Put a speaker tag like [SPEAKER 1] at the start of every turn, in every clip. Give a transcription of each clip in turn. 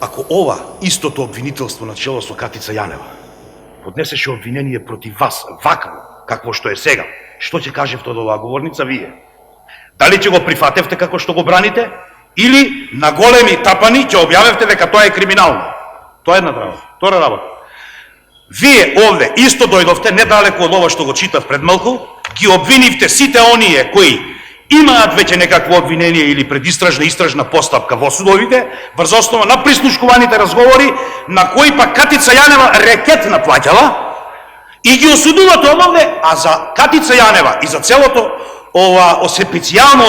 [SPEAKER 1] Ако ова истото обвинителство на чело со Катица Јанева поднесеше обвинение против вас, вакво, какво што е сега, што ќе кажевте од оваа говорница вие? Дали ќе го прифатевте како што го браните? Или на големи тапани ќе објавевте дека тоа е криминално? Тоа е една работа. Втора работа. Вие овде исто дојдовте, недалеку од ова што го читав пред малку, ги обвинивте сите оние кои имаат веќе некакво обвинение или предистражна истражна постапка во судовите, врз основа на прислушкуваните разговори, на кои пак Катица Јанева рекет наплаќала, и ги осудувате овде, а за Катица Јанева и за целото ова специјално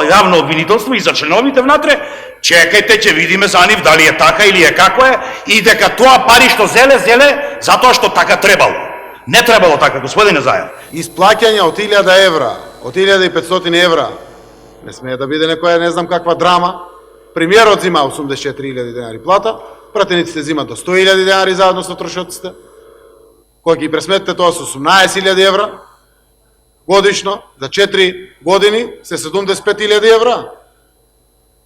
[SPEAKER 1] јавно обвинителство и за членовите внатре, чекајте, ќе видиме за нив дали е така или е како е, и дека тоа пари што зеле, затоа што така требало. Не требало така, господине Заев.
[SPEAKER 2] Исплаќања од 1000 евра, од 1500 евра, не смее да биде некоја не знам каква драма. Премиерот зима 84.000 денари плата, пратениците зимат до 100.000 денари заедно со трошоците. Кога ги пресметите тоа со 18.000 евра годишно, за 4 години се 75.000 евра.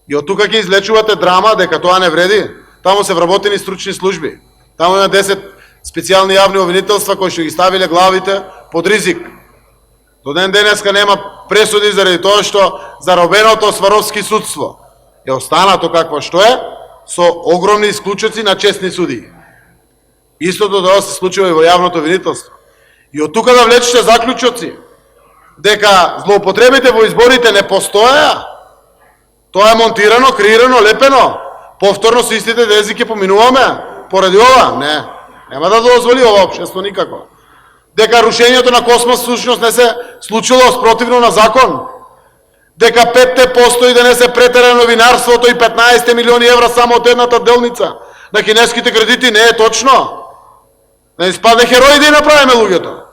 [SPEAKER 2] И од тука ги излечувате драма дека тоа не вреди. Таму се вработени стручни служби. Таму има 10 специјални јавни обвинителства кои што ги ставиле главите под ризик. До ден денеска нема пресуди заради тоа што заробеното сваровски судство е останато какво што е, со огромни исклучоци на честни судии. Истото тоа се случува и во јавното обвинителство. И од тука да влечете заклучоци дека злоупотребите во изборите не постоја, тоа е монтирано, креирано, лепено, повторно со истите дези ќе поминуваме поради ова? Не. Нема да дозволи ова општество никако. Дека рушењето на Космос всушност не се случило спротивно на закон. Дека 5% и да не се претера новинарството и 15 милиони евра само од едната делница на кинеските кредити не е точно. Не испаде херои да и направиме луѓето.